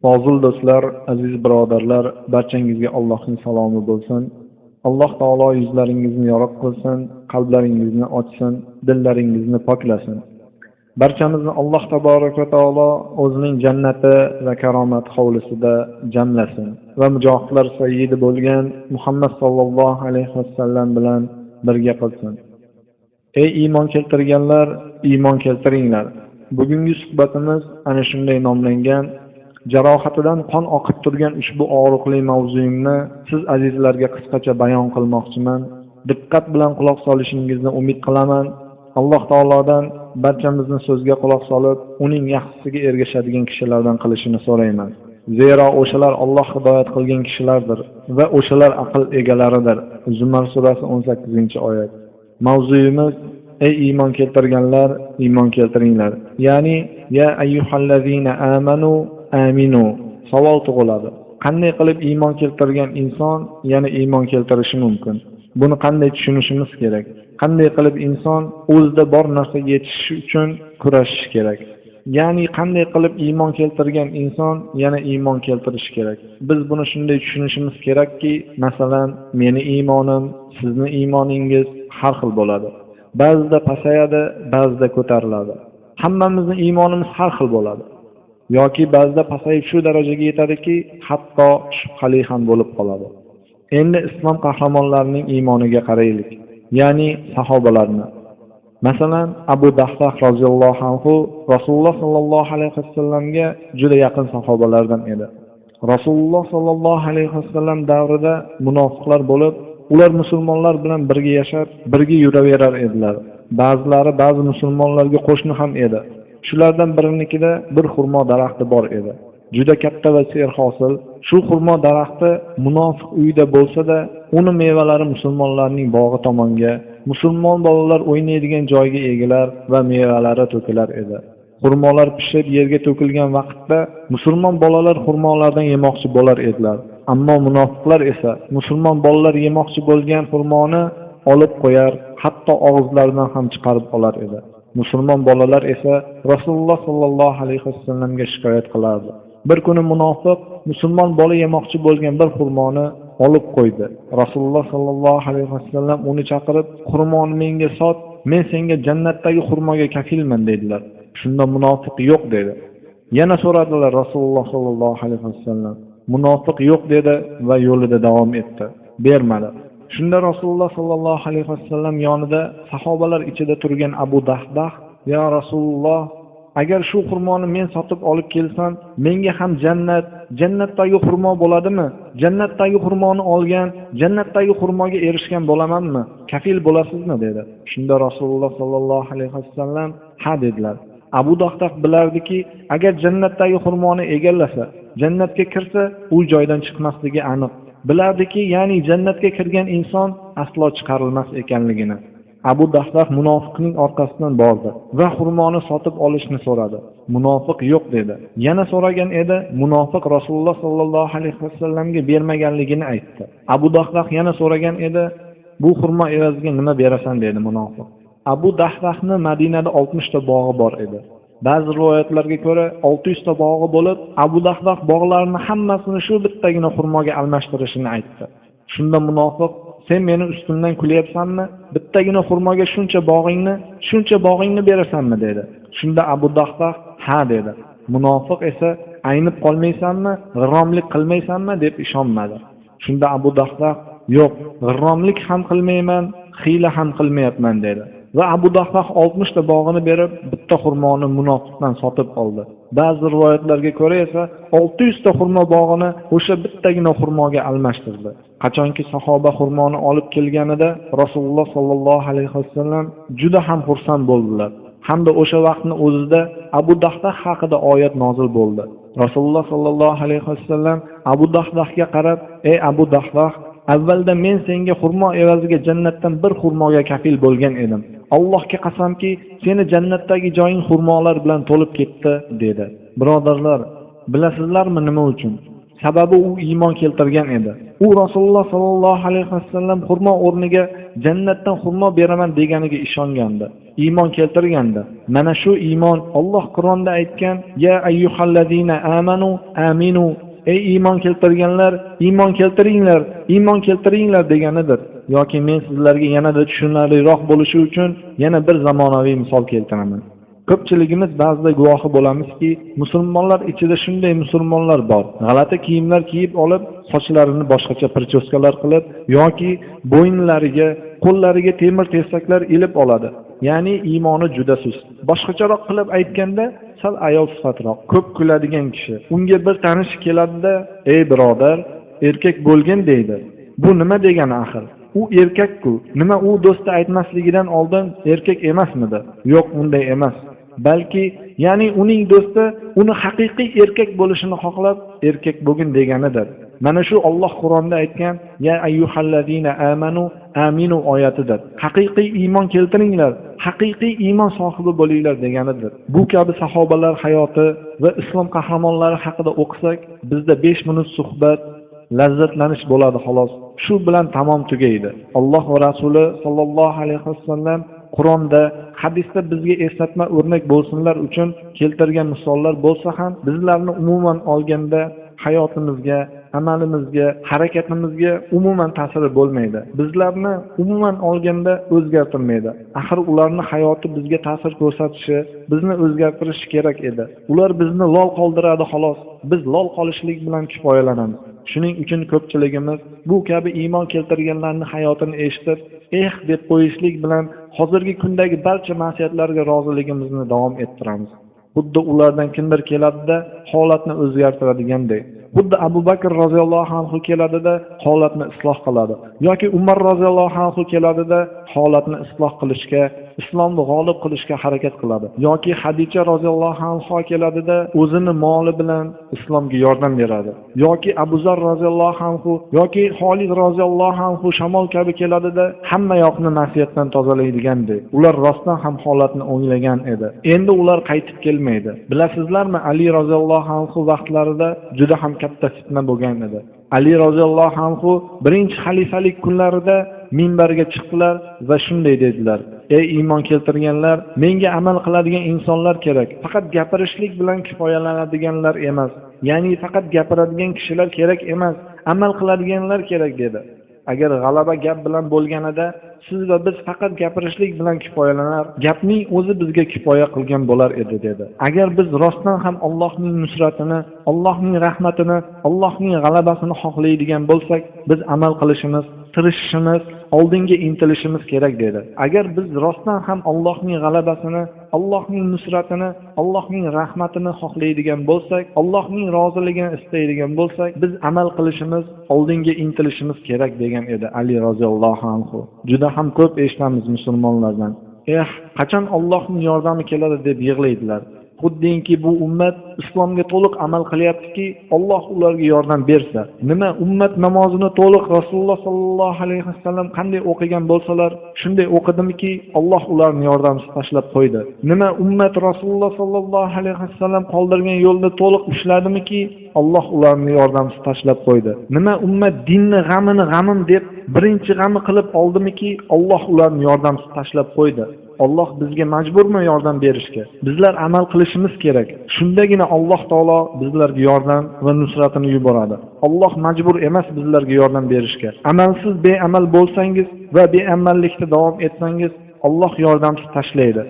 Fozil do'stlar, aziz birodarlar, barchangizga Allohning salomi bo'lsin. Alloh taolo yuzlaringizni yorug' qilsin, qalblaringizni ochsin, dillaringizni poklasin. Barchamizni Alloh taborak va taolo o'zining jannati va karomat hovlisida jamlasin va mujohidlar sayyidi bo'lgan Muhammad sallallohu alayhi vasallam bilan birga qilsin. Ey iymon keltirganlar, iymon keltiringlar. Bugungi suhbatimiz ana shunday nomlangan. Jarohatidan qon oqib turgan ushbu og'riqli mavzuyimni siz azizlarga qisqacha bayon qilmoqchiman. Diqqat bilan quloq solishingizni umid qilaman. Alloh taolodan barchamizni so'zga quloq solib, uning yaxshisiga ergashadigan kishilardan qilishini so'rayman. Zero o'shalar Alloh hidoyat qilgan kishilardir va o'shalar aql egalaridir. Zumar surasi 18-oyat. Mavzuyimiz: ey iymon keltirganlar, iymon keltiringlar. Ya'ni ya ayyuhallazina amanu aminu. Savol tug'iladi. Qanday qilib iymon keltirgan inson yana iymon keltirishi mumkin? Buni qanday tushunishimiz kerak? Qanday qilib inson o'zida bor narsaga yetishish uchun kurashish kerak? Ya'ni qanday qilib iymon keltirgan inson yana iymon keltirishi kerak? Biz buni shunday tushunishimiz kerakki, masalan, meni iymonim, sizni iymoningiz har xil bo'ladi. Ba'zida pasayadi, ba'zida ko'tariladi. Hammamizning iymonimiz har xil bo'ladi. Yoki ba'zida pasayib shu darajaga yetadiki, hatto shubhali ham bo'lib qoladi. Endi islom qahramonlarining iymoniga qaraylik, ya'ni sahobalarni. Masalan, Abu Dahdah roziyallohu anhu Rasululloh sallallohu alayhi vasallamga juda yaqin sahobalardan edi. Rasululloh sallallohu alayhi vasallam davrida munofiqlar bo'lib, ular musulmonlar bilan birga yashab, birga yuraverar edilar. Ba'zilari ba'zi musulmonlarga qo'shni ham edi. Shulardan birinikida bir xurmo daraxti bor edi. Juda katta va serhosil. Shu xurmo daraxti munofiq uyida bo'lsa-da, uni mevalari musulmonlarning bog'i tomonga, musulmon bolalar o'ynaydigan joyga egilar va mevalari to'kilar edi. Xurmolar pishib yerga to'kilgan vaqtda musulmon bolalar xurmolardan yemoqchi bo'lar edilar. Ammo munofiqlar esa musulmon bolalar yemoqchi bo'lgan xurmoni olib qo'yar, hatto og'izlaridan ham chiqarib olar edi. Musulmon bolalar esa Rasululloh sallallohu alayhi vasallamga shikoyat qilardi. Bir kuni munofiq musulmon bola yemoqchi bo'lgan bir xurmoni olib qo'ydi. Rasululloh sallallohu alayhi vasallam uni chaqirib, "Xurmoni menga sot, men senga jannatdagi xurmoga kafilman" dedilar. Shunda munofiq "yo'q" dedi. Yana so'radilar Rasululloh sallallohu alayhi vasallam. Munofiq "yo'q" dedi va yo'lida davom etdi. Bermadi. Shunda Rasululloh sallallohu alayhi vasallam yonida sahobalar ichida turgan Abu Dahdah: "Ya Rasululloh, agar shu xurmoni men sotib olib kelsam, menga ham jannatdagi xurmo bo'ladimi? Jannatdagi xurmoni olgan, jannatdagi xurmoga erishgan bo'lamanmi? Kafil bo'lasizmi?" dedi. Shunda Rasululloh sallallohu alayhi vasallam "Ha" dedilar. Abu Dahdah bilardiki, agar jannatdagi xurmoni egallasa, jannatga kirsa, u joydan chiqmasligi aniq. Bilardiki, ya'ni jannatga kirgan inson aslo chiqarilmas ekanligini. Abu Dahdah munofiqning orqasidan bordi va xurmoni sotib olishni so'radi. Munofiq "yo'q" dedi. Yana so'ragan edi, munofiq Rasululloh sallallohu alayhi vasallamga bermaganligini aytdi. Abu Dahdah yana so'ragan edi, "Bu xurmo evaziga nima berasan?" dedi munofiq. Abu Dahdahning Madinada 60 ta bog'i bor edi. Ba'zi rivoyatlarga ko'ra 600 ta bog'i bo'lib, Abu Dahdah bog'larni hammasini shu bittagina xurmoga almashtirishini aytdi. Shunda munofiq: "Sen meni ustimdan kulyapsanmi? Bittagina xurmoga shuncha bog'ingni berasanmi?" dedi. Shunda Abu Dahdah "Ha" dedi. Munofiq esa "Aynib qolmaysanmi? G'irromlik qilmaysanmi?" deb ishonmadi. Shunda Abu Dahdah "Yo'q, g'irromlik ham qilmayman, hiyla ham qilmayapman" dedi. Va Abu Dahdah 60 ta bog'ini berib, bitta xurmoni munofiqdan sotib oldi. Ba'zi rivoyatlarga ko'ra esa 600 ta xurmo bog'ini o'sha bittagina xurmoga almashtirdi. Qachonki sahoba xurmoni olib kelganida Rasululloh sallallohu alayhi vasallam juda ham xursand bo'ldilar. Hamda o'sha vaqtning o'zida Abu Dahdah haqida oyat nozil bo'ldi. Rasululloh sallallohu alayhi vasallam Abu Dahdahga qarab: "Ey Abu Dahdah, avvalda men senga xurmo evaziga jannatdan bir xurmoga kafil bo'lgan edim. Allohga qasamki, seni jannatdagi joying xurmolar bilan to'lib ketdi" dedi. Birodarlar, bilasizlarmi nima uchun? Sababi u iymon keltirgan edi. U Rasululloh sollallohu alayhi vasallam xurmo o'rniga jannatdan xurmo beraman deganiga ishongandi. Iymon keltirgandi. Mana shu iymon Alloh Qur'onda aytgan: "Ya ayyuhallazina amanu aminu." Ey iymon keltirganlar, iymon keltiringlar, iymon keltiringlar deganidir. Yoki men sizlarga yanada tushunarliroq bo'lishi uchun yana bir zamonaviy misol keltiraman. Ko'pchiligimiz ba'zida guvohi bo'lamizki, musulmonlar ichida shunday musulmonlar bor. G'alati kiyimlar kiyib olib, sochlarini boshqacha prichoskalar qilib yoki bo'ynlariga, qo'llariga temir tersaklar ilib oladi. Ya'ni iymoni juda sust. Boshqacharoq qilib aytganda, sal ayol sifatroq, ko'p kuladigan kishi. Unga bir tanish keladida, "Ey birodar, erkak bo'lgin" deydi. Bu nima degani axir? U erkak-ku. Nima u do'sti aytmasligidan oldin erkak emasmidi? Yo'q, unday emas. Balki, ya'ni uning do'sti uni haqiqiy erkak bo'lishini xohlab, erkak bo'lgin deganidir. Mana shu Alloh Qur'onda aytgan "Ya ayyuhallazina amanu aminu" oyatidir. Haqiqiy iymon keltiringlar, haqiqiy iymon sohibi bo'linglar deganidir. Bu kabi sahobalar hayoti va islom qahramonlari haqida o'qisak, bizda 5 minut suhbat, lazzatlanish bo'ladi xolos. Shu bilan tamom tugaydi. Alloh va Rasuli sollallohu alayhi vasallam Qur'onda, hadisda bizga eslatma o'rnak bo'lsinlar uchun keltirgan misollar bo'lsa ham, bizlarni umuman olganda hayotimizga, amalimizga, harakatimizga umuman ta'siri bo'lmaydi. Bizlarni umuman olganda o'zgartirmaydi. Axir ularning hayoti bizga ta'sir ko'rsatishi, bizni o'zgartirishi kerak edi. Ular bizni lol qoldiradi xolos. Biz lol qolishlik bilan kifoyalanamiz. Shuning uchun ko'pchiligimiz bu kabi iymon keltirganlarning hayotini eshitib, deb qo'yishlik bilan hozirgi kundagi barcha ma'siyatlarga roziligimizni davom ettiramiz. Xuddi ulardan kimdir keladida holatni o'zgartiradigandek. Xuddi Abu Bakr roziyallohu anhu keladida holatni isloh qiladi. Yoki Umar roziyallohu anhu keladida holatni isloh qilishga, islomni g'olib qilishga harakat qiladi. Yoki Hadicha roziyallohu anha keladida o'zini moli bilan islomga yordam beradi. Yoki Abu Zar roziyallohu anhu yoki Xolid roziyallohu anhu shamol kabi keladida hamma yoqni nasihatdan tozalaydigandek. Ular rostdan ham holatni o'nglagan edi. Endi ular qaytib kelmaydi. Bilasizlarmi, Ali roziyallohu anhu vaqtlarida juda ham katta fitna bo'lgan edi. Ali roziyallohu anhu birinchi xalifalik kunlarida minbarga chiqdilar va shunday dedilar: "Ey iymon keltirganlar, menga amal qiladigan insonlar kerak. Faqat gapirishlik bilan kifoyalanadiganlar emas. Ya'ni faqat gapiradigan kishilar kerak emas, amal qiladiganlar kerak" dedi. Agar g'alaba gap bilan bo'lganida, siz va biz faqat gapirishlik bilan kifoyalanar, gapning o'zi bizga kifoya qilgan bo'lar edi dedi. Agar biz rostdan ham Allohning nusratini, Allohning rahmatini, Allohning g'alabasini xohlaydigan bo'lsak, biz amal qilishimiz, tirishishimiz, oldinga intilishimiz kerak dedi. Agar biz rostdan ham Allohning g'alabasini, Allohning nusratini, Allohning rahmatini xohlaydigan bo'lsak, Allohning roziligini istaydigan bo'lsak, biz amal qilishimiz, oldinga intilishimiz kerak degan edi Ali roziyallohu anhu. Juda ham ko'p eshitamiz musulmonlardan. Qachon Allohning yordami keladi deb yig'laydilar. Xuddinki bu ummat islomga to'liq amal qilyaptiki, Alloh ularga yordam bersa. Nima, ummat namozini to'liq Rasululloh sollallohu alayhi vasallam qanday o'qigan bo'lsalar, shunday o'qidimki, Alloh ularni yordamsiz tashlab qo'ydi. Nima, ummat Rasululloh sollallohu alayhi vasallam qoldirgan yo'lni to'liq ushladimiki, Alloh ularni yordamsiz tashlab qo'ydi. Nima, ummat dinni g'amim deb birinchi g'ami qilib oldimiki, Alloh ularni yordamsiz tashlab qo'ydi. Alloh bizga majburmi yordam berishga? Bizlar amal qilishimiz kerak. Shundagina Alloh taolo bizlarga yordam va nusratini yuboradi. Alloh majbur emas bizlarga yordam berishga. Amalsiz beamal bo'lsangiz va beamallikda davom etsangiz, Alloh yordamsiz tashlaydi.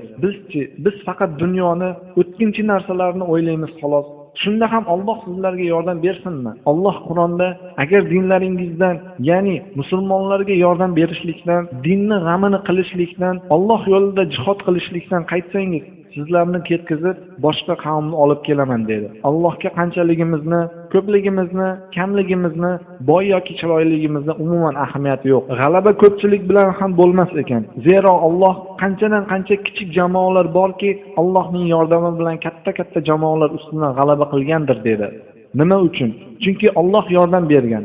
Biz faqat dunyoni, o'tkinchi narsalarni o'ylaymiz xolos. Shunda ham Alloh sizlarga yordam bersinmi? Alloh Qur'onda agar dinlaringizdan, ya'ni musulmonlarga yordam berishlikdan, dinni g'amini qilishlikdan, Alloh yo'lida jihad qilishlikdan qaytsangiz, sizlarni ketkizib boshqa qavmni olib kelaman dedi. Allohga qanchaligimizni, ko'pligimizni, kamligimizni, boy yoki chiroyligimizni umuman ahamiyati yo'q. G'alaba ko'pchilik bilan ham bo'lmas ekan. Zero Alloh qanchadan qancha kichik jamoalar borki, Allohning yordami bilan katta jamoalar ustidan g'alaba qilgandir dedi. Nima uchun? Chunki Alloh yordam bergan.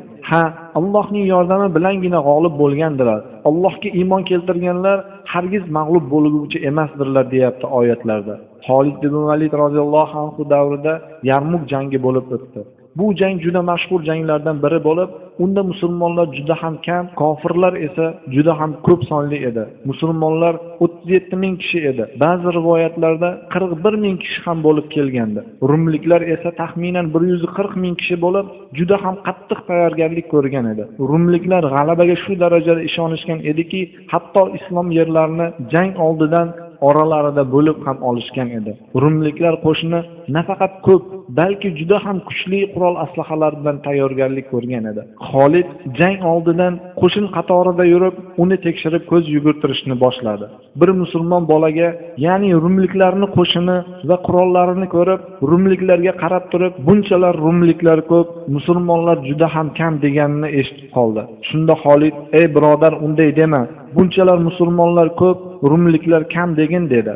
Allohning yordami bilangina g'olib bo'lgandilar. Allohga iymon keltirganlar hargiz mag'lub bo'luvchi emasdirlar deyapti oyatlarda. Xolid ibn Valid roziyallohu anhu davrida Yarmuk jangi bo'lib o'tdi. Bu jang juda mashhur janglardan biri bo'lib, unda musulmonlar juda ham kam, kofirlar esa juda ham ko'p sonli edi. Musulmonlar 37 ming kishi edi. Ba'zi rivoyatlarda 41 ming kishi ham bo'lib kelgandi. Rumliklar esa taxminan 140 ming kishi bo'lib, juda ham qattiq tayyorgarlik ko'rgan edi. Rumliklar g'alabaga shu darajada ishonishgan ediki, hatto islom yerlarini jang oldidan oralarida bo'lib ham olishgan edi. Rumliklar qo'shini nafaqat ko'p, balki juda ham kuchli qurol aslahalar bilan tayyorgarlik ko'rgan edi. Xolid jang oldidan qo'shin qatorida yurib, uni tekshirib ko'z yugurtirishni boshladi. Bir musulmon bolaga, ya'ni rumliklarning qo'shini va qurollarini ko'rib, rumliklarga qarab turib, bunchalar rumliklar ko'p, musulmonlar juda ham kam deganini eshitib qoldi. Shunda Xolid: "Ey birodar, unday dema. Bunchalar musulmonlar ko'p, rumliklar kam degin" dedi.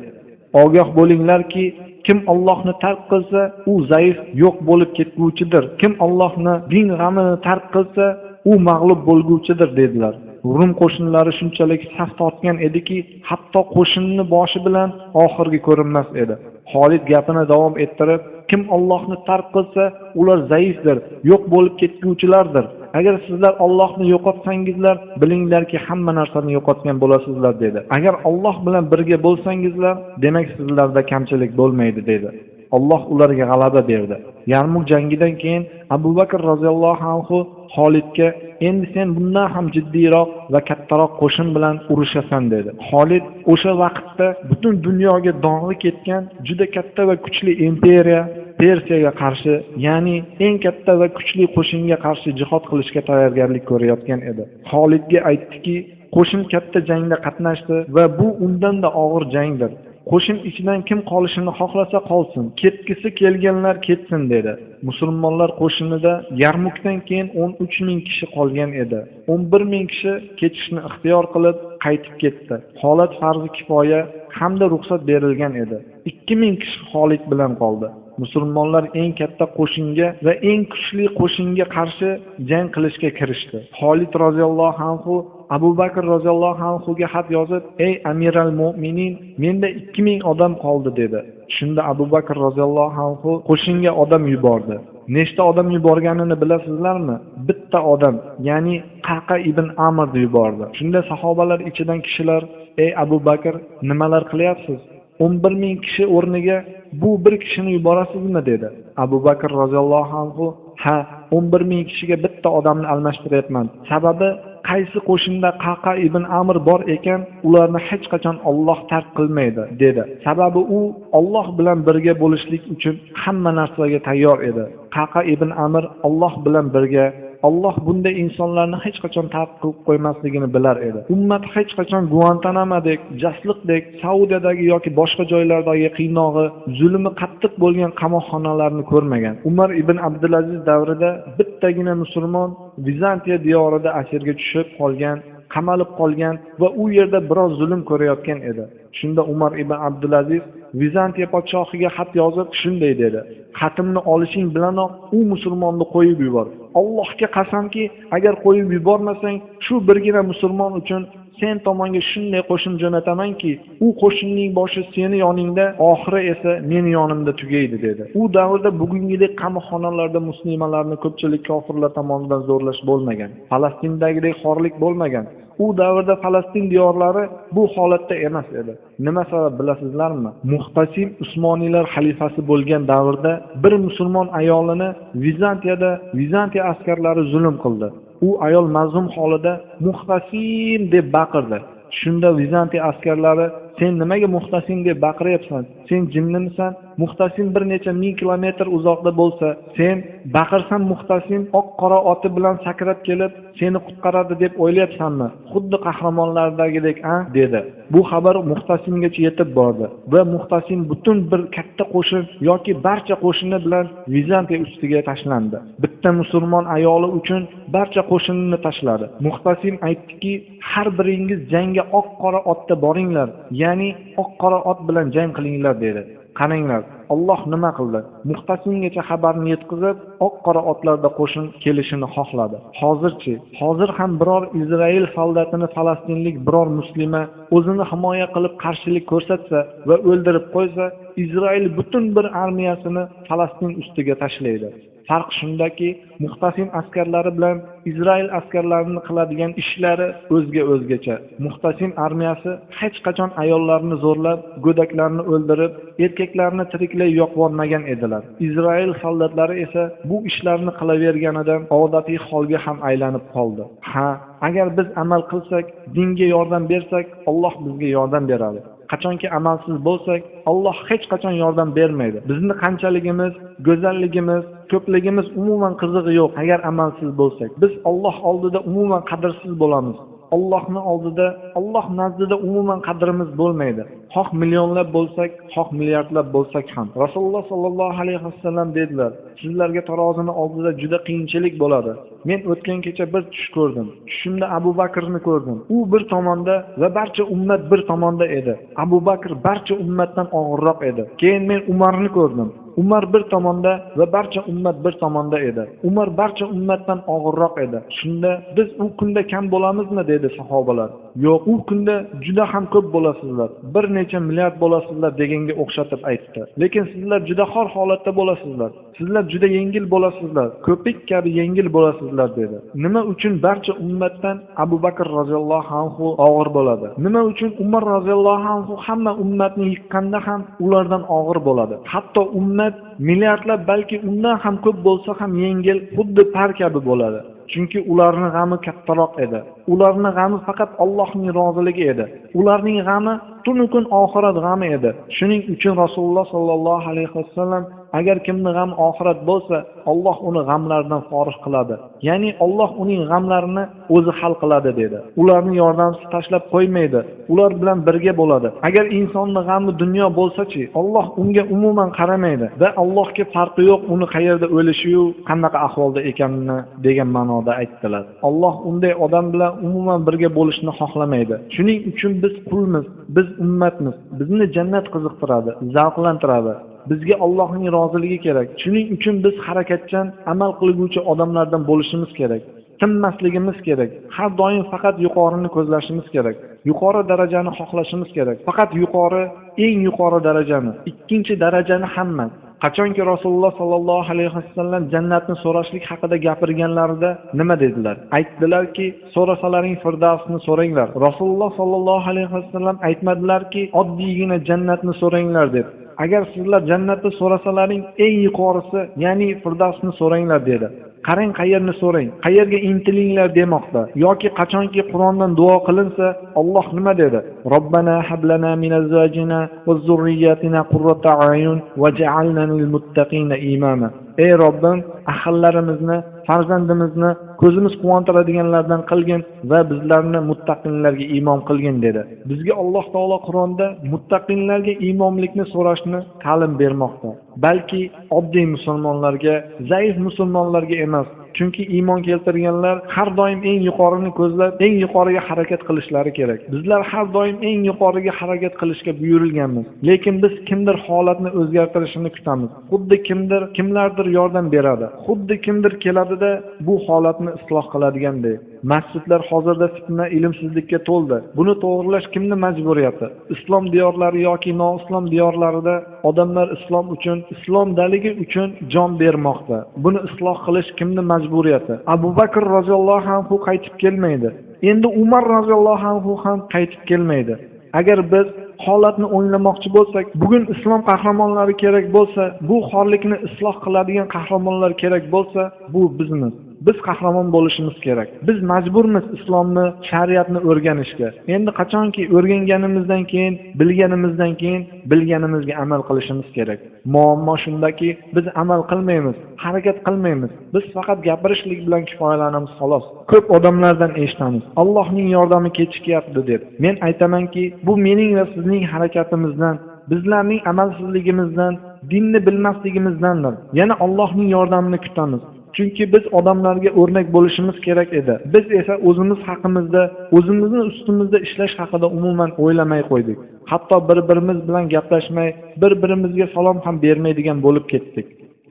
"Ogoh bo'linglarki, kim Allohni tark qilsa, u zaif, yo'q bo'lib ketguvchidir. Kim Allohni din g'amini tark qilsa, u mag'lub bo'lguvchidir" dedilar. Rum qo'shinlari shunchalik saf tortgan ediki, hatto qo'shinning boshi bilan oxirgi ko'rinmas edi. Xolid gapini davom ettirib: "Kim Allohni tark qilsa, ular zaifdir, yo'q bo'lib ketguvchilardir. Agar sizlar Allohni yo'qotsangizlar, bilinglarki hamma narsani yo'qotgan bo'lasizlar" dedi. "Agar Alloh bilan birga bo'lsangizlar, demak sizlarda kamchilik bo'lmaydi" dedi. Alloh ularga g'alaba berdi. Yarmuk jangidan keyin Abu Bakr roziyallohu anhu Xolidga: "Endi sen bundan ham jiddiyroq va kattaroq qo'shin bilan urushasan" dedi. Xolid o'sha vaqtda butun dunyoga dong'i ketgan juda katta va kuchli imperiya Persiyaga qarshi, ya'ni eng katta va kuchli qo'shinga qarshi jihad qilishga tayyorgarlik ko'rayotgan edi. Xolidga aytdiki, qo'shin katta jangda qatnashdi va bu undan-da og'ir jangdir. Qo'shin ichidan kim qolishini xohlasa qolsin, ketgisi kelganlar ketsin dedi. Musulmonlar qo'shinida Yarmukdan keyin 13 ming kishi qolgan edi. 11 ming kishi ketishni ixtiyor qilib qaytib ketdi. Holat farzi kifoya hamda ruxsat berilgan edi. 2 ming kishi Xolid bilan qoldi. Musulmonlar eng katta qo'shinga va eng kuchli qo'shinga qarshi jang qilishga kirishdi. Xolid roziyallohu anhu Abu Bakr roziyallohu anhuga xat yozib: "Ey Amiral Mu'minin, menda 2000 odam qoldi" dedi. Shunda Abu Bakr roziyallohu anhu qo'shinga odam yubordi. Nechta odam yuborganini bilasizlarmi? Bitta odam, ya'ni Qaqa ibn Amrni yubordi. Shunda sahobalar ichidan kishilar: "Ey Abu Bakr, nimalar qilyapsiz? 11 ming kishi o'rniga bu bir kishini yuborasizmi?" dedi. Abu Bakr roziyallohu anhu: "Ha, 11 ming kishiga bitta odamni almashtiryapman. Sababi qaysi qo'shinda Qaqa ibn Amr bor ekan, ularni hech qachon Alloh tark qilmaydi" dedi. Sababi u Alloh bilan birga bo'lishlik uchun hamma narsaga tayyor edi. Qaqa ibn Amr Alloh bilan birga, Alloh bunday insonlarni hech qachon tark qilib qo'ymasligini bilar edi. Ummat hech qachon Guantanamodek, Jasliqdek, Saudiyadagi yoki boshqa joylardagi qiynog'i, zulmi qattiq bo'lgan qamoqxonalarni ko'rmagan. Umar ibn Abdulaziz davrida bittagina musulmon Vizantiya diyorida asirga tushib qolgan, qamalib qolgan va u yerda biroz zulm ko'rayotgan edi. Shunda Umar ibn Abdulaziz Vizantiya podshohiga xat yozib shunday dedi: "Xatimni olishing bilanoq u musulmonni qo'yib yubor. Allohga qasamki, agar qo'yib yubormasang, shu birgina musulmon uchun sen tomonga shunday qo'shin jo'natamanki, u qo'shinning boshi seni yoningda, oxiri esa meni yonimda tugaydi" dedi. U davrda bugungidek qamoqxonalarda muslimalarni ko'pchilik kofirlar tomonidan zo'rlash bo'lmagan. Falastindagidek xorlik bo'lmagan. U davrda Falastin diyorlari bu holatda emas edi. Nima sabab bilasizlarmi? Muhtasim Usmoniylar xalifasi bo'lgan davrda bir musulmon ayolini Vizantiya askarlari zulm qildi. U ayol mazlum holida "Muhtasim" deb baqirdi. Shunda Vizantiya askarlari: "Sen nimaga Muhtasim deb baqiryapsan? Sen jinnimisan? Muhtasim bir necha ming kilometr uzoqda bo'lsa, sen baqirsan Muhtasim oq qora oti bilan sakrab kelib seni qutqaradi deb o'ylayapsanmi? Xuddi qahramonlardagidek, a?" dedi. Bu xabar Muhtasimgacha yetib bordi va Muhtasim butun bir katta qo'shin yoki barcha qo'shini bilan Vizantiya ustiga tashlandi. Bitta musulmon ayoli uchun barcha qo'shinini tashladi. Muhtasim aytdiki, "Har biringiz jangga oq qora otda boringlar, ya'ni oq qora ot bilan jang qilinglar" dedi. Qaranglar, Alloh nima qildi? Muhtasimgacha xabarni yetkazib, oq qora otlarda qo'shin kelishini xohladi. Hozir ham biror Izrail soldatini falastinlik biror muslima o'zini himoya qilib qarshilik ko'rsatsa va o'ldirib qo'ysa, Izrail butun bir armiyasini Falastin ustiga tashlaydi. Farq shundaki, Muhtasim askarlari bilan Izroil askarlarining qiladigan ishlari o'zgacha. Muhtasim armiyasi hech qachon ayollarni zo'rlab, go'daklarni o'ldirib, erkaklarni tiriklay yo'qvormagan edilar. Izroil soldatlari esa bu ishlarni qilaverganidan odatiy holga ham aylanib qoldi. Agar biz amal qilsak, dinga yordam bersak, Alloh bizga yordam beradi. Qachonki amalsiz bo'lsak, Alloh hech qachon yordam bermaydi. Bizni qanchaligimiz, go'zalligimiz, ko'pligimiz umuman qizig'i yo'q. Agar amalsiz bo'lsak, biz Alloh oldida umuman qadrsiz bo'lamiz. Allohning oldida, Alloh nazdida umuman qadrimiz bo'lmaydi. Xoh millionlab bo'lsak, xoh milliardlab bo'lsak ham. Rasululloh sallallohu alayhi vasallam dedilar: "Sizlarga tarozini oldida juda qiyinchilik bo'ladi. Men o'tgan kecha bir tush ko'rdim. Tushimda Abu Bakrni ko'rdim. U bir tomonda va barcha ummat bir tomonda edi. Abu Bakr barcha ummatdan og'irroq edi. Keyin men Umarni ko'rdim. Umar bir tomonda va barcha ummat bir tomonda edi. Umar barcha ummatdan og'irroq edi. Shunda biz u kunda kam bo'lamizmi?" dedi sahobalar. "Yo'q, u kunda juda ham ko'p bo'lasizlar. Bir necha milliard bo'lasizlar" deganga o'xshatib aytdi. "Lekin sizlar juda xor holatda bo'lasizlar. Sizlar juda yengil bo'lasizlar. Ko'pik kabi yengil bo'lasizlar" dedi. Nima uchun barcha ummatdan Abu Bakr roziyallohu anhu og'ir bo'ladi? Nima uchun Umar roziyallohu anhu hamma ummatni yiqqanda ham ulardan og'ir bo'ladi? Hatto ummat milliardlab, balki undan ham ko'p bo'lsa ham yengil, xuddi par kabi bo'ladi. Chunki ularning g'ami kattaroq edi. Ularning g'ami faqat Allohning roziligi edi. Ularning g'ami tunu kun oxirat g'ami edi. Shuning uchun Rasululloh sallallohu alayhi vasallam agar kimning g'ami oxirat bo'lsa, Alloh uni g'amlaridan forig' qiladi. Ya'ni Alloh uning g'amlarini o'zi hal qiladi dedi. Ularni yordamsiz tashlab qo'ymaydi. Ular bilan birga bo'ladi. Agar insonning g'ami dunyo bo'lsa-chi, Alloh unga umuman qaramaydi va Allohga farqi yo'q uni qayerda o'lishi-yu, qanaqa ahvolda ekanini degan ma'noda aytdilar. Alloh unday odam bilan umuman birga bo'lishni xohlamaydi. Shuning uchun biz qulmiz, biz ummatmiz. Bizni jannat qiziqtiradi, zavqlantiradi. Bizga Allohning roziligi kerak. Shuning uchun biz harakatchan, amal qilguvchi odamlardan bo'lishimiz kerak. Tinmasligimiz kerak. Har doim faqat yuqorini ko'zlashimiz kerak. Yuqori darajani xohlashimiz kerak. Faqat yuqori, eng yuqori darajani, ikkinchi darajani hamma. Qachonki Rasululloh sallallohu alayhi vasallam jannatni so'rashlik haqida gapirganlarida nima dedilar? Aytdilarki, so'rasalaring Firdavsni so'ranglar. Rasululloh sallallohu alayhi vasallam aytmadilarki, oddiygina jannatni so'ranglar deb. Agar sizlar jannatni so'rasalaring eng yuqorisi, ya'ni Firdavsni so'ranglar dedi. Qarang, qayerni so'rang, qayerga intilinglar demoqda. Yoki qachonki Qur'ondan duo qilinsa, Alloh nima dedi? Robbana hablana min azwajina va zurriyyatina qurrata a'yun waj'alna lil muttaqina imama. Ey Robbim, ahillarimizni, farzandimizni ko'zimiz quvontiradiganlardan qilgin va bizlarni muttaqinlarga imom qilgin dedi. Bizga Alloh taolo Qur'onda muttaqinlarga imomlikni so'rashni ta'lim bermoqda. Balki oddiy musulmonlarga, zaif musulmonlarga emas. Chunki iymon keltirganlar har doim eng yuqorini ko'zlab, eng yuqoriga harakat qilishlari kerak. Bizlar har doim eng yuqoriga harakat qilishga buyurilganmiz. Lekin biz kimdir holatni o'zgartirishini kutamiz. Xuddi kimlardir yordam beradi. Xuddi kimdir keladida bu holatni isloh qiladigandek. Masjidlar hozirda fitna, ilmsizlikka to'ldi. Buni to'g'rilash kimning majburiyati? Islom diyorlari yoki noislom diyorlarida odamlar islom uchun, islom daligi uchun jon bermoqda. Buni isloh qilish kimning majburiyati? Abu Bakr roziyallohu anhu qaytib kelmaydi. Endi Umar roziyallohu anhu ham qaytib kelmaydi. Agar biz holatni o'nglamoqchi bo'lsak, bugun islom qahramonlari kerak bo'lsa, bu xorlikni isloh qiladigan qahramonlar kerak bo'lsa, bu bizmiz. Biz qahramon bo'lishimiz kerak. Biz majburmiz islomni, shariatni o'rganishga. Endi qachonki o'rganganimizdan keyin, bilganimizga amal qilishimiz kerak. Muammo shundaki, biz amal qilmaymiz, harakat qilmaymiz. Biz faqat gapirishlik bilan kifoyalanamiz xolos. Ko'p odamlardan eshitamiz, Allohning yordami kechikyapti deb. Men aytamanki, bu mening va sizning harakatimizdan, bizlarning amalsizligimizdan, dinni bilmasligimizdandir. Yana Allohning yordamini kutamiz. Chunki biz odamlarga o'rnak bo'lishimiz kerak edi. Biz esa o'zimiz haqimizda, o'zimizni ustimizda ishlash haqida umuman o'ylamay qo'ydik. Hatto bir-birimiz bilan gaplashmay, bir-birimizga salom ham bermaydigan bo'lib ketdik.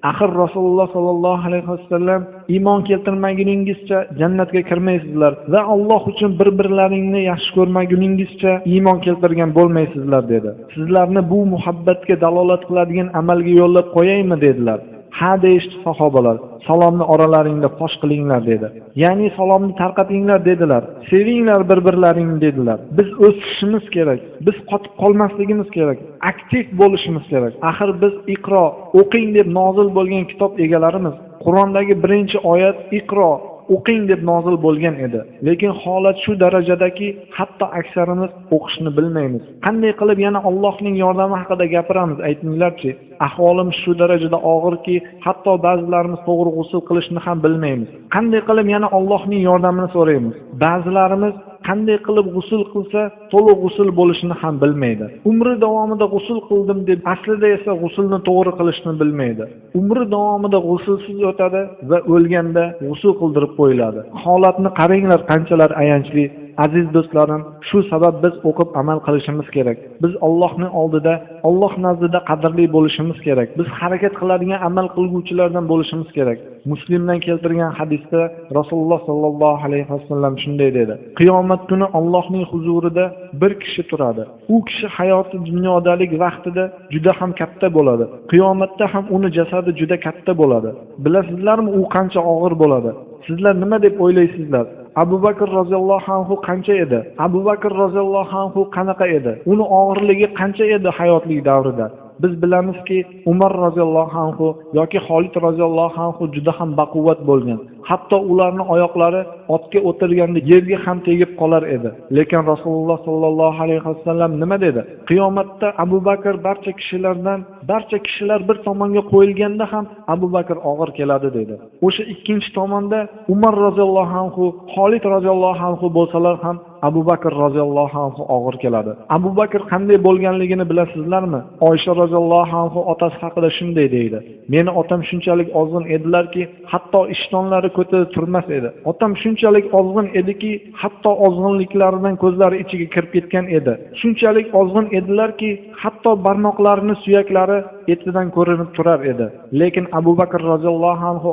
Axir Rasululloh sallallohu alayhi vasallam iymon keltirmaguningizcha jannatga kirmaysizlar va Alloh uchun bir-birlaringni yaxshi ko'rmaguningizcha iymon keltirgan bo'lmaysizlar dedi. Sizlarni bu muhabbatga dalolat qiladigan amalga yo'llab qo'yaymi dedilar. Ha deyishdi sahobalar. Salomni oralaringda fosh qilinglar dedi. Ya'ni salomni tarqatinglar dedilar. Sevinglar bir-birlaringni dedilar. Biz o'sishimiz kerak. Biz qotib qolmasligimiz kerak. Aktiv bo'lishimiz kerak. Axir biz Iqro, o'qing deb nozil bo'lgan kitob egalarimiz. Qur'ondagi birinchi oyat Iqro, o'qing deb nozil bo'lgan edi. Lekin holat shu darajadaki, hatto aksarimiz o'qishni bilmaymiz. Qanday qilib yana Allohning yordami haqida gapiramiz, aytinglarchi. Ahvolimiz shu darajada og'irki, hatto ba'zilarimiz to'g'ri g'usl qilishni ham bilmaymiz. Qanday qilib yana Allohning yordamini so'raymiz. Ba'zilarimiz qanday qilib g'usl qilsa to'liq g'usl bo'lishini ham bilmaydi. Umri davomida g'usl qildim deb aslida esa g'uslni to'g'ri qilishni bilmaydi. Umri davomida g'uslsiz o'tadi va o'lganda g'usl qildirib qo'yiladi. Holatni qaranglar qanchalar ayanchli. Aziz do'stlarim, shu sabab biz o'qib amal qilishimiz kerak. Biz Allohning oldida, Alloh nazdida qadrli bo'lishimiz kerak. Biz harakat qiladigan, amal qilguvchilardan bo'lishimiz kerak. Muslimdan keltirgan hadisda Rasululloh sallallohu alayhi vasallam shunday dedi: Qiyomat kuni Allohning huzurida bir kishi turadi. U kishi hayoti dunyodalik vaqtida juda ham katta bo'ladi. Qiyomatda ham uni jasadi juda katta bo'ladi. Bilasizlarmi, u qancha og'ir bo'ladi? Sizlar nima deb o'ylaysizlar? Abu Bakr roziyallohu anhu qancha edi? Abu Bakr roziyallohu anhu qanaqa edi? Uni og'irligi qancha edi hayotlik davrida? Biz bilamizki, Umar roziyallohu anhu yoki Xolid roziyallohu anhu juda ham baquvvat bo'lgan. Hatto ularning oyoqlari otga o'tirganda yerga ham tegib qolar edi. Lekin Rasululloh sallallohu alayhi vasallam nima dedi? Qiyomatda Abu Bakr barcha kishilar bir tomonga qo'yilganda ham Abu Bakr og'ir keladi dedi. O'sha ikkinchi tomonda Umar roziyallohu anhu, Xolid roziyallohu anhu bo'lsalar ham Abu Bakr roziyallohu anhu og'ir keladi. Abu Bakr qanday bo'lganligini bilasizlarmi? Oysha roziyallohu anhu otasi haqida shunday deydi: Meni otam shunchalik ozg'in edilarki, hatto ishtonlari ko'tarib turmas edi. Otam shunchalik ozg'in ediki, hatto ozg'inliklaridan ko'zlari ichiga kirib ketgan edi. Shunchalik ozg'in edilarki, hatto barmoqlarining suyaklari etidan ko'rinib turar edi. Lekin Abu Bakr roziyallohu anhu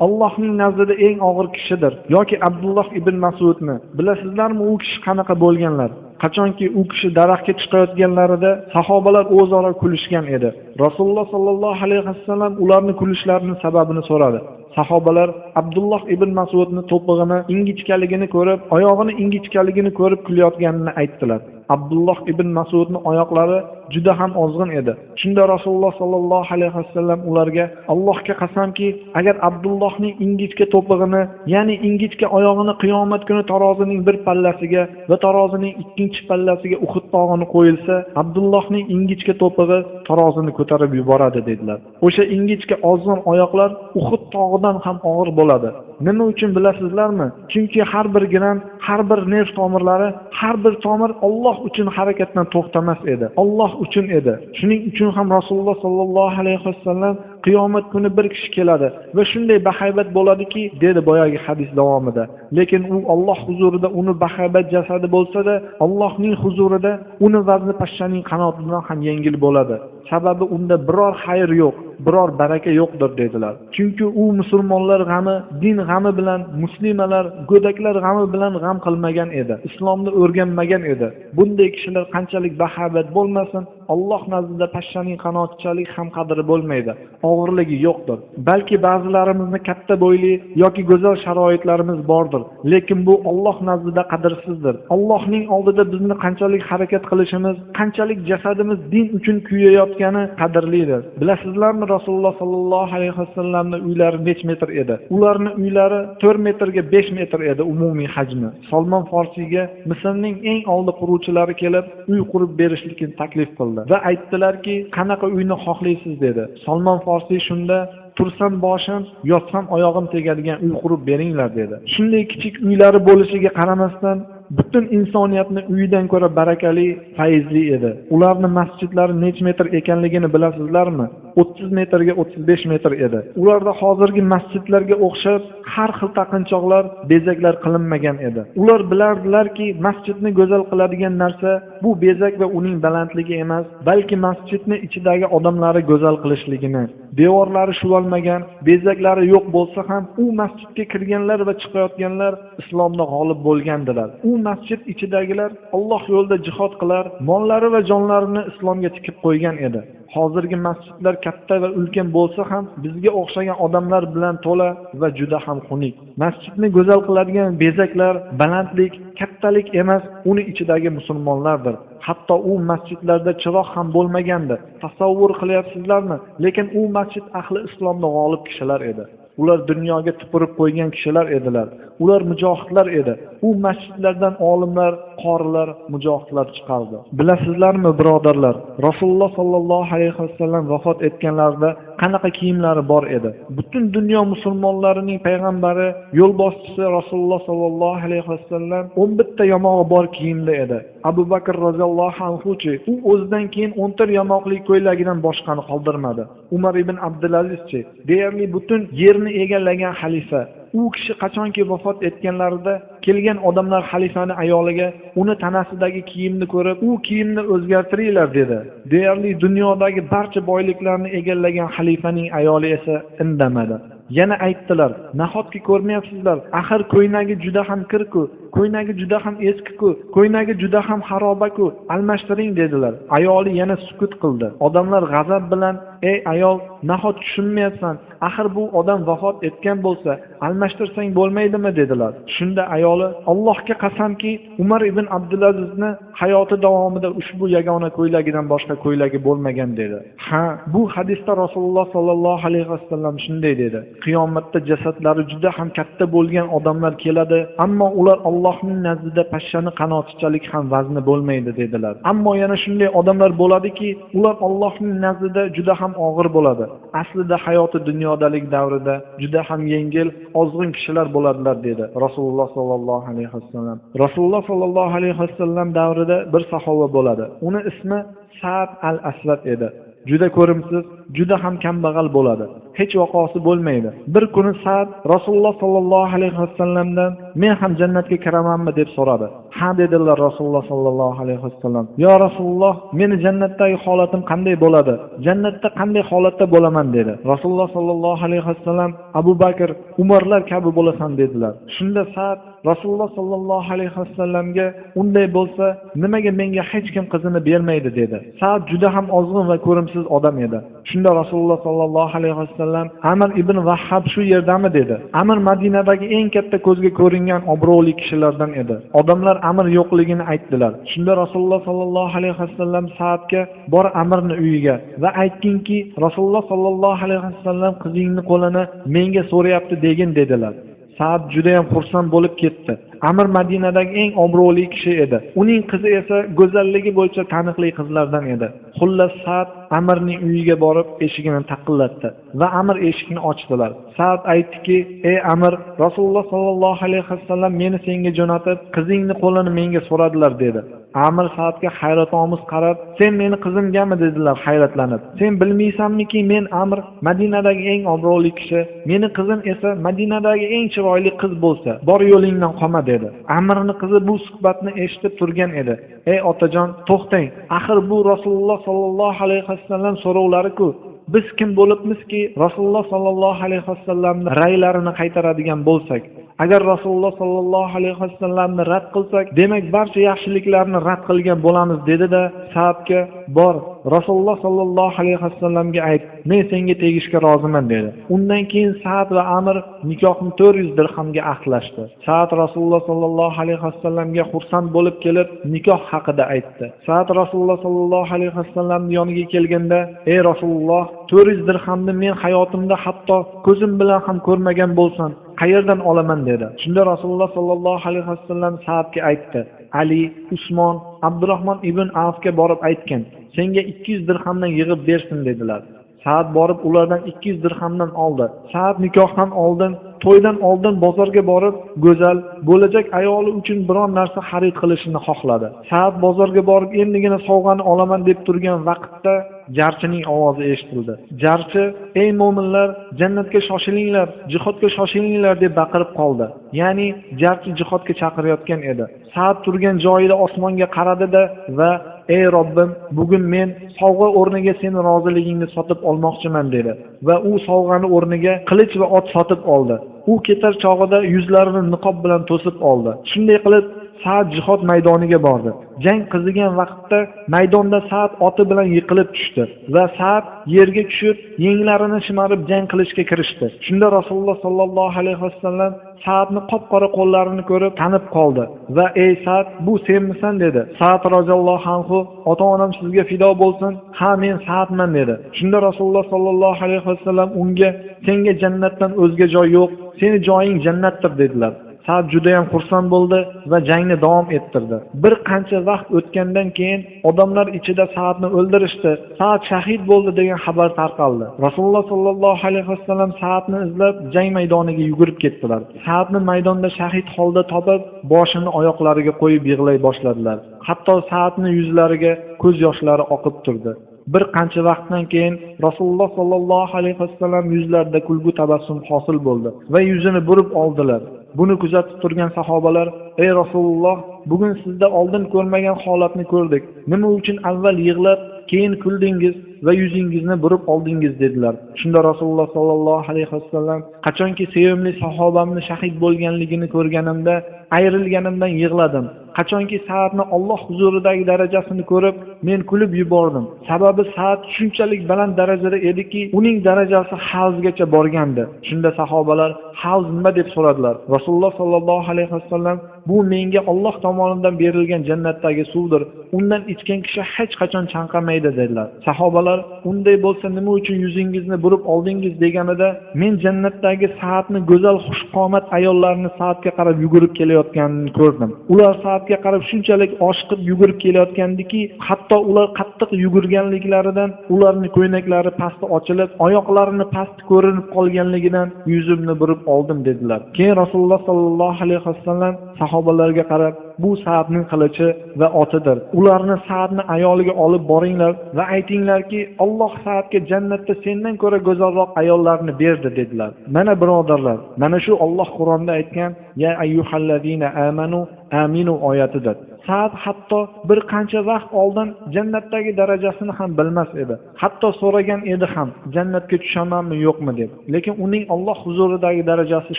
Allohning nazdida eng og'ir kishidir. Yoki Abdulloh ibn Mas'udni bilasizlarmi, u kishi qanaqa bo'lganlar? Qachonki u kishi daraxtga chiqayotganlarida sahobalar o'zaro kulishgan edi. Rasululloh sallallohu alayhi vasallam ularning kulishlarining sababini so'radi. Sahobalar Abdulloh ibn Mas'udni to'pig'ini ingichkaligini ko'rib, oyog'ini ingichkaligini ko'rib kulayotganini aytdilar. Abdulloh ibn Mas'udning oyoqlari juda ham ozg'in edi. Shunda Rasululloh sallallohu alayhi vasallam ularga: Allohga qasamki, agar Abdullohning ingichka to'pig'ini, ya'ni ingichka oyog'ini qiyomat kuni tarozining bir pallasiga va tarozining ikkinchi pallasiga Uhud tog'ini qo'yilsa, Abdullohning ingichka to'pig'i tarozini ko'tarib yuboradi dedilar. O'sha ingichka ozg'in oyoqlar Uhud tog'idan ham og'ir bo'ladi. Nima uchun bilasizlarmi? Chunki har bir gram, har bir nerv tomirlari, har bir tomir Alloh uchun harakatdan to'xtamas edi. Alloh uchun edi. Shuning uchun ham Rasululloh sallallohu alayhi vasallam qiyomat kuni bir kishi keladi va shunday bahaybat bo'ladiki, dedi boyagi hadis davomida. Lekin u Alloh huzurida uni bahaybat jasadi bo'lsa-da, Allohning huzurida uni vazni pashshaning qanotidan ham yengil bo'ladi. Sababi unda biror xayr yo'q, biror baraka yo'qdir dedilar. Chunki u musulmonlar g'ami, din g'ami bilan, muslimalar, go'daklar g'ami bilan g'am qilmagan edi. Islomni o'rganmagan edi. Bunday kishilar qanchalik bahaybat bo'lmasin, Alloh nazdida pashshaning qanotichalik ham qadri bo'lmaydi. Og'irligi yo'qdir. Balki ba'zilarimizni katta bo'yli yoki go'zal sharoitlarimiz bordir, lekin bu Alloh nazdida qadrsizdir. Allohning oldida bizni qanchalik harakat qilishimiz, qanchalik jasadimiz din uchun kuyayotgani qadrlidir. Bilasizlarmi, Rasululloh sallallohu alayhi vasallamning uylari nech metr edi? Ularning uylari 4 metrga 5 metr edi umumiy hajmi. Salmon Forsiyga Misrning eng oldi quruvchilari kelib, uy qurib berishlikni taklif qildi va aytdilarki, qanaqa uyni xohlaysiz dedi. Salmon Forsiy shunda: tursam boshim, yotsam oyog'im tegadigan uy qurib beringlar dedi. Shunday kichik uylari bo'lishiga qaramasdan butun insoniyatning uyidan ko'ra barakali, fayzli edi. Ularning masjidlari nech metr ekanligini bilasizlarmi? 30 metrga 35 metr edi. Ularda hozirgi masjidlarga o'xshab har xil taqinchoqlar, bezaklar qilinmagan edi. Ular bilardilarki, masjidni go'zal qiladigan narsa bu bezak va uning balandligi emas, balki masjidning ichidagi odamlari go'zal qilishligini. Devorlari shuvalmagan, bezaklari yo'q bo'lsa ham, u masjidga kirganlar va chiqayotganlar islomda g'olib bo'lgandilar. U masjid ichidagilar Alloh yo'lida jihad qilar, mollari va jonlarini islomga tikib qo'ygan edi. Hozirgi masjidlar katta va ulkan bo'lsa ham, bizga o'xshagan odamlar bilan to'la va juda ham xunuk. Masjidni go'zal qiladigan bezaklar, balandlik, kattalik emas, uni ichidagi musulmonlardir. Hatto u masjidlarda chiroq ham bo'lmagandi. Tasavvur qilyapsizlarmi? Lekin u masjid ahli islomda g'olib kishilar edi. Ular dunyoga tupurib qo'ygan kishilar edilar. Ular mujohidlar edi. U masjidlardan olimlar, qorilar, mujohidlar chiqardi. Bilasizlarmi, birodarlar, Rasululloh sollallohu alayhi vasallam vafot etganlarida qanaqa kiyimlari bor edi? Butun dunyo musulmonlarining payg'ambari, yo'lboshchisi Rasululloh sollallohu alayhi vasallam 11 ta yamog'i bor kiyimda edi. Abu Bakr roziyallohu anhu-chi, u o'zidan keyin 11 yamoqli ko'ylagidan boshqani qoldirmadi. Umar ibn Abdulaziz-chi, deyarli butun yerni egallagan xalifa. U kishi qachonki vafot etganlarida kelgan odamlar xalifani ayoliga uni tanasidagi kiyimni ko'rib, u kiyimni o'zgartiringlar dedi. Deyarli dunyodagi barcha boyliklarni egallagan xalifaning ayoli esa indamadi. Yana aytdilar, nahotki ko'rmayapsizlar, axir ko'ynagi juda ham kirku, ko'ynagi juda ham eski-ku, ko'ynagi juda ham xaroba-ku, almashtiring dedilar. Ayoli yana sukut qildi. Odamlar g'azab bilan, "Ey ayol, nahot tushunmayapsan? Axir bu odam vafot etgan bo'lsa, almashtirsang bo'lmaydimi?" dedilar. Shunda ayoli, "Allohga qasamki, Umar ibn Abdulazizni hayoti davomida ushbu yagona ko'ylagidan boshqa ko'ylagi bo'lmagan" dedi. Ha, bu hadisda Rasululloh sollallohu alayhi vasallam shunday dedi. Qiyomatda jasadlari juda ham katta bo'lgan odamlar keladi, ammo ular Allohning nazdida pashshani qanotichalik ham vazni bo'lmaydi dedilar. Ammo yana shunday odamlar bo'ladiki, ular Allohning nazdida juda ham og'ir bo'ladi. Aslida hayoti dunyodalik davrida juda ham yengil, ozg'in kishilar bo'ladilar dedi Rasululloh sollallohu alayhi vasallam. Rasululloh sollallohu alayhi vasallam davrida bir sahoba bo'ladi. Uni ismi Sa'd al-Asvad edi. Juda ko'rimsiz, juda ham kambag'al bo'ladi. Hech vaqosi bo'lmaydi. Bir kuni Sa'd Rasululloh sollallohu alayhi vasallamdan "Men ham jannatga kiramanmi?" deb so'radi. "Ha" dedilar Rasululloh sollallohu alayhi vasallam. "Yo Rasululloh, meni jannatdagi holatim qanday bo'ladi? Jannatda qanday holatda bo'laman?" dedi. Rasululloh sollallohu alayhi vasallam Abu Bakr, Umarlar kabi bo'lasan dedilar. Shunda Sa'd Rasululloh sollallohu alayhi vasallamga "Unday bo'lsa, nimaga menga hech kim qizini bermaydi?" dedi. Sa'd juda ham ozg'in va ko'rimsiz odam edi. Shunda Rasululloh sollallohu alayhi vasallam Amr ibn Vahhab shu yerdami dedi. Amr Madinadagi eng katta ko'zga ko'ringan obro'li kishilardan edi. Odamlar Amr yo'qligini aytdilar. Shunda Rasululloh sollallohu alayhi vasallam Sa'dga "Bor Amrning uyiga va aytginki, Rasululloh sollallohu alayhi vasallam qizingni qo'lini menga so'rayapti degin" dedilar. Sa'd juda ham xursand bo'lib ketdi. Amr Madinadagi eng obro'li kishi edi. Uning qizi esa go'zalligi bo'yicha taniqli qizlardan edi. Xullas Sa'd Amrning uyiga borib eshigini taqillatdi va Amr eshikni ochdilar. Sa'd aytdiki: "Ey Amr, Rasululloh sollallohu alayhi vasallam meni senga jo'natib, qizingni qo'lini menga so'radilar" dedi. Amr Sa'dga hayratomuz qarab, "Sen meni qizimgami?" dedilar hayratlanib. "Sen bilmaysanmiki, men Amr Madinadagi eng obro'li kishi, meni qizim esa Madinadagi eng chiroyli qiz bo'lsa, bor yo'lingdan qolma" dedi. Amrning qizi bu suhbatni eshitib turgan edi. "Ey otajon, to'xtang. Axir bu Rasululloh sollallohu alayhi vasallam so'rovlari-ku. Biz kim bo'libmizki, Rasululloh sollallohu alayhi vasallamning ra'ylarini qaytaradigan bo'lsak? Agar Rasululloh sollallohu alayhi vasallamni rad qilsak, demak barcha yaxshiliklarni rad qilgan bo'lamiz" dedi-da, Sa'dga "Bor, Rasululloh sollallohu alayhi vasallamga ayt, men senga tegishga roziman" dedi. Undan keyin Sa'd va Amr nikohni 400 dirhamga aqdlashdi. Sa'd Rasululloh sollallohu alayhi vasallamga xursand bo'lib kelib, nikoh haqida aytdi. Sa'd Rasululloh sollallohu alayhi vasallamning yoniga kelganda: "Ey Rasululloh, 400 dirhamni men hayotimda hatto ko'zim bilan ham ko'rmagan bo'lsam, qayerdan olaman?" dedi. Shunda Rasululloh sollallohu alayhi vasallam Sa'dga aytdi: "Ali, Usmon, Abdurrahmon ibn Avfga borib aytgan, senga 200 dirhamdan yig'ib bersin" dedilar. Sa'd borib ulardan 200 dirhamdan oldi. Sa'd nikohdan oldin, to'ydan oldin bozorga borib, go'zal bo'lajak ayoli uchun biron narsa xarid qilishni xohladi. Sa'd bozorga borib endigina sovg'ani olaman deb turgan vaqtda jarchining ovozi eshitildi. Jarchi: "Ey mo'minlar, jannatga shoshilinglar, jihodga shoshilinglar" deb baqirib qoldi. Ya'ni jarchi jihodga chaqirayotgan edi. Sa'd turgan joyida osmonga qaradi-da va "Ey Robbim, bugun men sovg'a o'rniga seni roziligingni sotib olmoqchiman" dedi va u sovg'ani o'rniga qilich va ot sotib oldi. U ketar chog'ida yuzlarini niqob bilan to'sib oldi. Shunday qilib Sa'd jihod maydoniga bordi. Jang qizigan vaqtda maydonda Sa'd oti bilan yiqilib tushdi va Sa'd yerga tushib, yenglarini shimarib jang qilishga kirishdi. Shunda Rasululloh sallallohu alayhi vasallam Sa'dni qop-qora qo'llarini ko'rib tanib qoldi va "Ey Sa'd, bu senmisan?" dedi. Sa'd roziyallohu anhu "Ota-onam sizga fido bo'lsin, ha men Sa'dman" dedi. Shunda Rasululloh sallallohu alayhi vasallam unga "Senga jannatdan o'zga joy yo'q, seni joying jannatdir" dedilar. Sa'd juda ham xursand bo'ldi va jangni davom ettirdi. Bir qancha vaqt o'tgandan keyin odamlar ichida Sa'dni o'ldirishdi, Sa'd shahid bo'ldi degan xabar tarqaldi. Rasululloh sallallohu alayhi vasallam Sa'dni izlab jang maydoniga yugurib ketdilar. Sa'dni maydonda shahid holda topib, boshini oyoqlariga qo'yib yig'lay boshladilar. Hatto Sa'dni yuzlariga ko'z yoshlari oqib turdi. Bir qancha vaqtdan keyin Rasululloh sallallohu alayhi vasallam yuzlarida kulgu tabassum hosil bo'ldi va yuzini burib oldilar. Buni kuzatib turgan sahobalar: "Ey Rasululloh, bugun sizda oldin ko'rmagan holatni ko'rdik. Nima uchun avval yig'lab, keyin kuldingiz va yuzingizni burib oldingiz?" dedilar. Shunda Rasululloh sallallohu alayhi vasallam: "Qachonki sevimli sahobamni shahid bo'lganligini ko'rganimda, ayrilganimdan yig'ladim. Qachonki Sa'dni Alloh huzuridagi darajasini ko'rib, men kulib yubordim. Sababi Sa'd shunchalik baland darajada ediki, uning darajasi havzgacha borgandi." Shunda sahobalar: "Havz nima?" deb so'radilar. Rasululloh sallallohu alayhi vasallam: "Bu menga Alloh tomonidan berilgan jannatdagi suvdir. Undan ichgan kishi hech qachon chanqamaydi" dedilar. Sahobalar: "Unday bo'lsa nima uchun yuzingizni burib oldingiz?" deganida, "Men jannatdagi Sa'dni go'zal xushqomat ayollarni Sa'dga qarab yugurib kelayotganini ko'rdim. Ular Sa'dga qarab shunchalik oshiqib yugurib kelayotgandiki, hatto ular qattiq yugurganliklaridan ularning ko'ynaklari pasti ochilib, oyoqlarini pasti ko'rinib qolganligidan yuzimni burib oldim" dedilar. Keyin Rasululloh sallallohu alayhi vasallam sahobalarga qarab: "Bu Sa'dning qilichi va otidir. Ularni Sa'dni ayoliga olib boringlar va aytinglarki, Alloh Sa'dga jannatda sendan ko'ra go'zalroq ayollarni berdi" dedilar. Mana birodarlar, mana shu Alloh Qur'onda aytgan "Ya ayyuhallazina amanu aminu" oyatidir. Sa'd hatto bir qancha vaqt oldin jannatdagi darajasini ham bilmas edi. Hatto so'ragan edi ham, jannatga tushamanmi yo'qmi deb. Lekin uning Alloh huzuridagi darajasi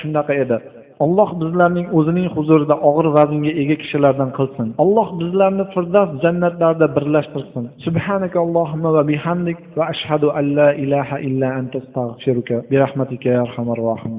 shunaqa edi. Alloh bizlarning o'zining huzurida og'ir vaznga ega kishilardan qilsin. Alloh bizlarni Firdavs jannatlarida birlashtirsin. Subhanakallohumma va bihamdik va ashhadu an la ilaha illa anta astaghfiruka bi rahmatika ya arhamar rohim.